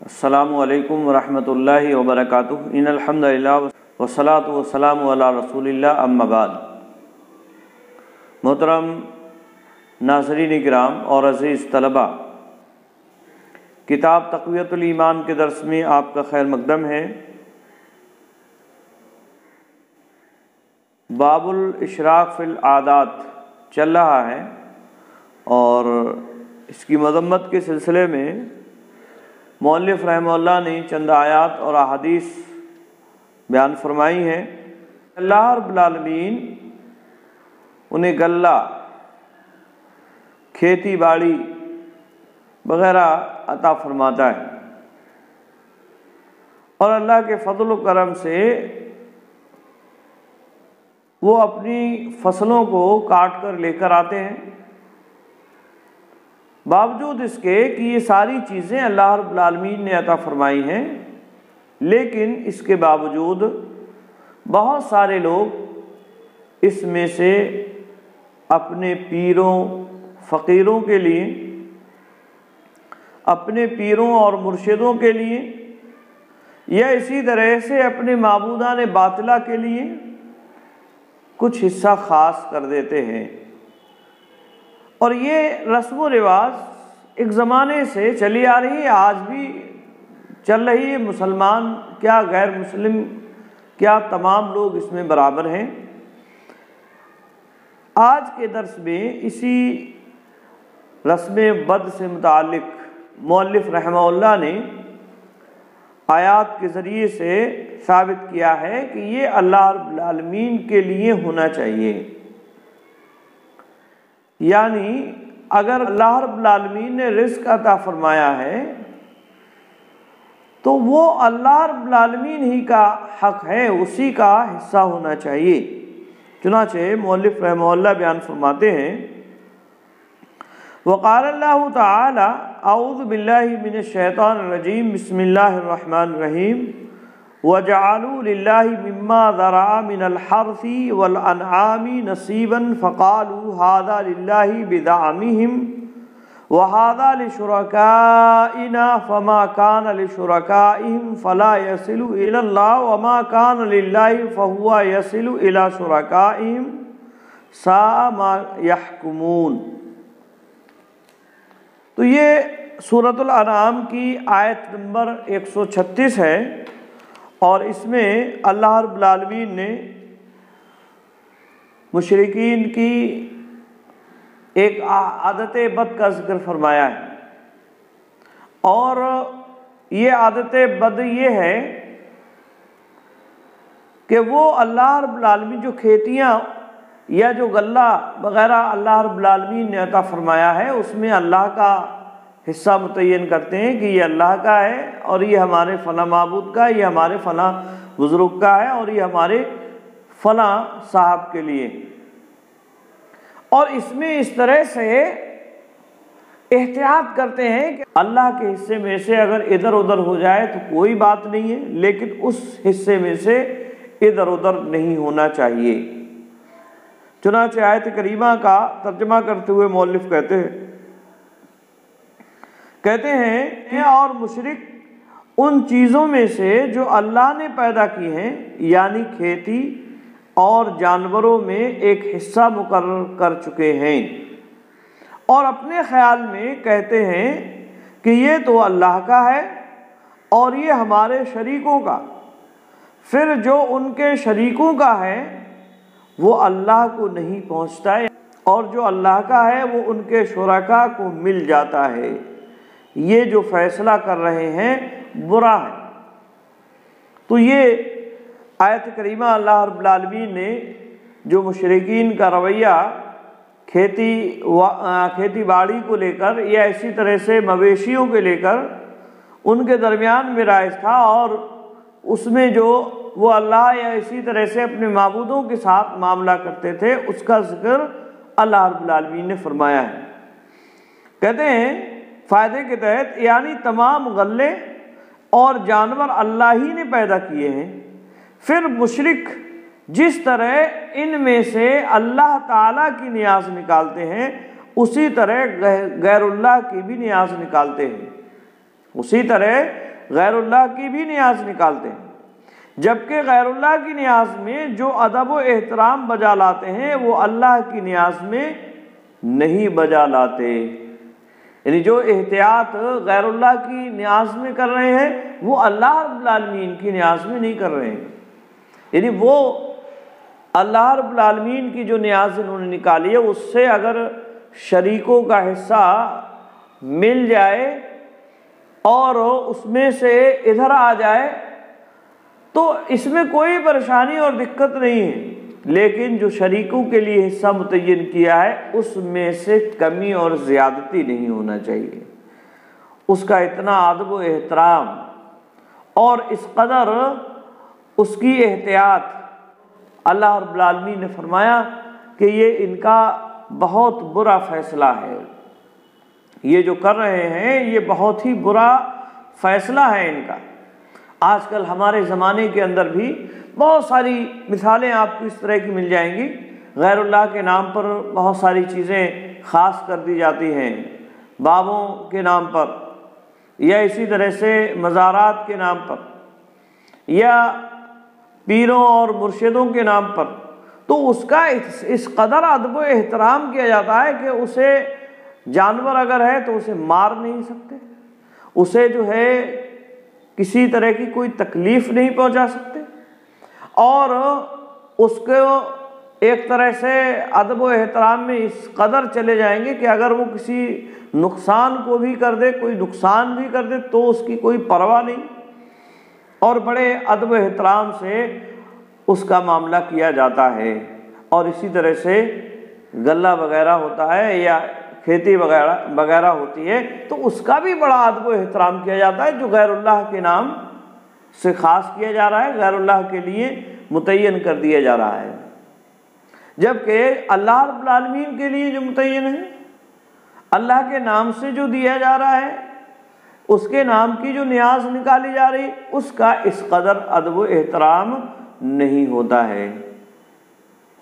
السلام علیکم ورحمۃ اللہ وبرکاتہ۔ ان الحمد للہ والصلاۃ والسلام علی رسول اللہ، اما بعد۔ محترم ناظرین کرام اور عزیز طلبہ، کتاب تقویۃ الایمان کے درس میں آپ کا خیر مقدم ہے۔ باب الاشراق فی العادات چل رہا ہے اور اس کی مذمت کے سلسلے میں مؤلف رحمہ اللہ نے چند آیات اور احادیث بیان فرمائی ہیں۔ اللہ رب العالمین انہیں غلہ، کھیتی باڑی وغیرہ عطا فرماتا ہے، اور اللہ کے فضل و کرم سے وہ اپنی فصلوں کو کاٹ کر لے کر آتے ہیں۔ باوجود اس کے کہ یہ ساری چیزیں اللہ رب العالمین نے عطا فرمائی ہیں، لیکن اس کے باوجود بہت سارے لوگ اس میں سے اپنے پیروں فقیروں کے لیے، اپنے پیروں اور مرشدوں کے لیے، یا اسی طرح سے اپنے معبودان باطلہ کے لیے کچھ حصہ خاص کر دیتے ہیں۔ اور یہ رسم و رواج ایک زمانے سے چلی آ رہی ہے، آج بھی چل رہی ہے۔ مسلمان کیا غیر مسلم کیا تمام لوگ اس میں برابر ہیں۔ آج کے درس میں اسی رسم بد سے متعلق مؤلف رحمہ اللہ نے آیات کے ذریعے سے ثابت کیا ہے کہ یہ اللہ رب العالمین کے لیے ہونا چاہیے۔ یعنی اگر اللہ رب العالمین نے رزق عطا فرمایا ہے تو وہ اللہ رب العالمین ہی کا حق ہے، اسی کا حصہ ہونا چاہیے۔ چنانچہ مؤلف رحمہ اللہ بیان فرماتے ہیں، وقال اللہ تعالی اعوذ باللہ من الشیطان الرجیم بسم اللہ الرحمن الرحیم وَجَعَلُوا لِلَّهِ مِمَّا ذَرَعَ مِنَ الْحَرْثِ وَالْأَنْعَامِ نَصِيبًا فَقَالُوا هَذَا لِلَّهِ بِزَعْمِهِمْ وَهَذَا لِشُرَكَائِنَا فَمَا كَانَ لِشُرَكَائِهِمْ فَلَا يَصِلُ إِلَى اللَّهِ وَمَا كَانَ لِلَّهِ فَهُوَ يَصِلُ إِلَى شُرَكَائِهِمْ سَاءَ مَا يَحْكُمُونَ۔ تو یہ سورۃ الانعام کی آیت نمبر 136 ہے، اور اس میں اللہ رب العالمین نے مشرکین کی ایک عادت بد کا ذکر فرمایا ہے، اور یہ عادت بد یہ ہے کہ وہ اللہ رب العالمین جو کھیتیاں یا جو غلہ وغیرہ اللہ رب العالمین نے عطا فرمایا ہے اس میں اللہ کا حصہ متعین کرتے ہیں کہ یہ اللہ کا ہے، اور یہ ہمارے فلاں معبود کا ہے، یہ ہمارے فلاں بزرگ کا ہے، اور یہ ہمارے فلاں صاحب کے لیے۔ اور اس میں اس طرح سے احتیاط کرتے ہیں کہ اللہ کے حصے میں سے اگر ادھر ادھر ہو جائے تو کوئی بات نہیں ہے، لیکن اس حصے میں سے ادھر ادھر نہیں ہونا چاہیے۔ چنانچہ آیت کریمہ کا ترجمہ کرتے ہوئے مؤلف کہتے ہیں کہ اور مشرک ان چیزوں میں سے جو اللہ نے پیدا کی ہیں، یعنی کھیتی اور جانوروں میں ایک حصہ مقرر کر چکے ہیں، اور اپنے خیال میں کہتے ہیں کہ یہ تو اللہ کا ہے اور یہ ہمارے شریکوں کا، پھر جو ان کے شریکوں کا ہے وہ اللہ کو نہیں پہنچتا ہے، اور جو اللہ کا ہے وہ ان کے شرکاء کو مل جاتا ہے۔ یہ جو فیصلہ کر رہے ہیں برا ہے۔ تو یہ آیت کریمہ اللہ رب العالمین نے جو مشرکین کا رویہ کھیتی باڑی کو لے کر یا اسی طرح سے مویشیوں کو لے کر ان کے درمیان میں رائج تھا، اور اس میں جو وہ اللہ یا اسی طرح سے اپنے معبودوں کے ساتھ معاملہ کرتے تھے، اس کا ذکر اللہ رب العالمین نے فرمایا ہے۔ کہتے ہیں فائدے کے تحت، یعنی تمام غلے اور جانور اللہ ہی نے پیدا کیے ہیں، پھر مشرک جس طرح ان میں سے اللہ تعالیٰ کی نیاز نکالتے ہیں اسی طرح غیر اللہ کی بھی نیاز نکالتے ہیں، اسی طرح غیر اللہ کی بھی نیاز نکالتے ہیں، جبکہ غیر اللہ کی نیاز میں جو ادب و احترام بجا لاتے ہیں وہ اللہ کی نیاز میں نہیں بجا لاتے۔ یعنی جو احتیاط غیر اللہ کی نیاز میں کر رہے ہیں وہ اللہ رب العالمین کی نیاز میں نہیں کر رہے ہیں۔ یعنی وہ اللہ رب العالمین کی جو نیاز انہوں نے نکالی ہے اس سے اگر شریکوں کا حصہ مل جائے اور اس میں سے ادھر آ جائے تو اس میں کوئی پریشانی اور دقت نہیں ہے، لیکن جو شریکوں کے لیے حصہ متعین کیا ہے اس میں سے کمی اور زیادتی نہیں ہونا چاہیے، اس کا اتنا ادب و احترام اور اس قدر اس کی احتیاط۔ اللہ رب العالمین نے فرمایا کہ یہ ان کا بہت برا فیصلہ ہے، یہ جو کر رہے ہیں یہ بہت ہی برا فیصلہ ہے ان کا۔ آج کل ہمارے زمانے کے اندر بھی بہت ساری مثالیں آپ کو اس طرح کی مل جائیں گی، غیر اللہ کے نام پر بہت ساری چیزیں خاص کر دی جاتی ہیں، بابوں کے نام پر یا اسی طرح سے مزارات کے نام پر یا پیروں اور مرشدوں کے نام پر، تو اس کا اس قدر ادب و احترام کیا جاتا ہے کہ اسے جانور اگر ہے تو اسے مار نہیں سکتے، اسے جو ہے کسی طرح کی کوئی تکلیف نہیں پہنچا سکتے، اور اس کو ایک طرح سے ادب و احترام میں اس قدر چلے جائیں گے کہ اگر وہ کسی نقصان کو بھی کر دے، کوئی نقصان بھی کر دے تو اس کی کوئی پرواہ نہیں، اور بڑے ادب و احترام سے اس کا معاملہ کیا جاتا ہے۔ اور اسی طرح سے غلہ وغیرہ ہوتا ہے یا کھیتی وغیرہ ہوتی ہے تو اس کا بھی بڑا ادب و احترام کیا جاتا ہے، جو غیر اللہ کے نام سے خاص کیا جا رہا ہے، غیر اللہ کے لیے متعین کر دیا جا رہا ہے، جبکہ اللہ رب العالمین کے لیے جو متعین ہے، اللہ کے نام سے جو دیا جا رہا ہے، اس کے نام کی جو نیاز نکالی جا رہی اس کا اس قدر ادب و احترام نہیں ہوتا ہے۔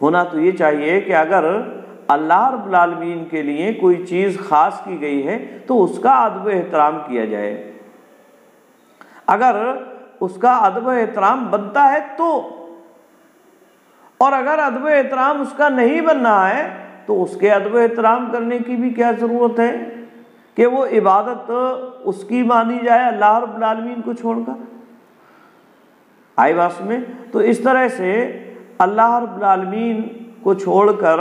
ہونا تو یہ چاہیے کہ اگر اللہ رب العالمین کے لیے کوئی چیز خاص کی گئی ہے تو اس کا ادب و احترام کیا جائے، اگر اس کا ادب و احترام بنتا ہے تو، اور اگر ادب و احترام اس کا نہیں بن رہا ہے تو اس کے ادب و احترام کرنے کی بھی کیا ضرورت ہے کہ وہ عبادت اس کی مانی جائے اللہ رب العالمین کو چھوڑ کر۔ آئی بات میں؟ تو اس طرح سے اللہ رب العالمین کو چھوڑ کر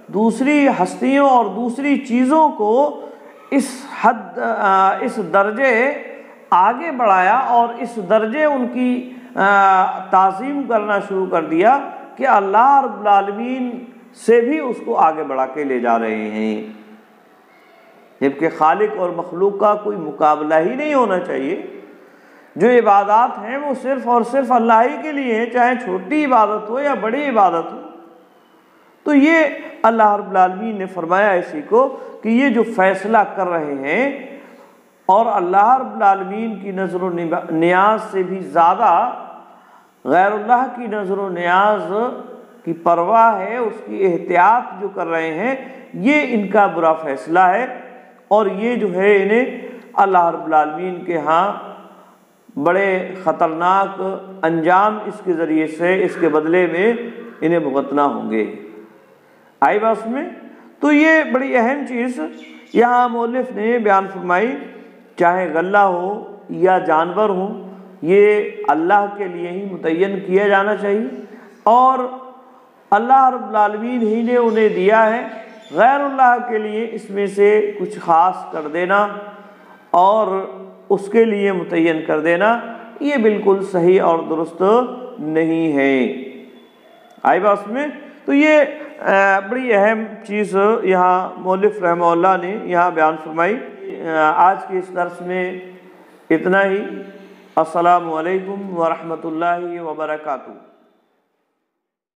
دوسری ہستیوں اور دوسری چیزوں کو اس درجے آگے بڑھایا اور اس درجے ان کی تعظیم کرنا شروع کر دیا کہ اللہ رب العالمین سے بھی اس کو آگے بڑھا کے لے جا رہے ہیں، جبکہ خالق اور مخلوق کا کوئی مقابلہ ہی نہیں ہونا چاہیے۔ جو عبادات ہیں وہ صرف اور صرف اللہ ہی کے لیے ہیں، چاہے چھوٹی عبادت ہو یا بڑی عبادت ہو۔ تو یہ اللہ رب العالمین نے فرمایا اسی کو کہ یہ جو فیصلہ کر رہے ہیں اور اللہ رب العالمین کی نظر و نیاز سے بھی زیادہ غیر اللہ کی نظر و نیاز کی پرواہ ہے، اس کی احتیاط جو کر رہے ہیں، یہ ان کا برا فیصلہ ہے، اور یہ جو ہے انہیں اللہ رب العالمین کے ہاں بڑے خطرناک انجام اس کے ذریعے سے، اس کے بدلے میں انہیں بھگتنا ہوں گے۔ آئی بات میں؟ تو یہ بڑی اہم چیز یہاں مؤلف نے بیان فرمائی، چاہے غلہ ہو یا جانور ہو، یہ اللہ کے لیے ہی متعین کیا جانا چاہیے، اور اللہ رب العالمین ہی نے انہیں دیا ہے۔ غیر اللہ کے لیے اس میں سے کچھ خاص کر دینا اور اس کے لیے متعین کر دینا یہ بالکل صحیح اور درست نہیں ہے۔ آئی بات میں؟ تو یہ بڑی اہم چیز یہاں مؤلف رحمہ اللہ نے یہاں بیان فرمائی۔ آج کے اس درس میں اتنا ہی۔ السلام علیکم ورحمۃ اللہ وبرکاتہ۔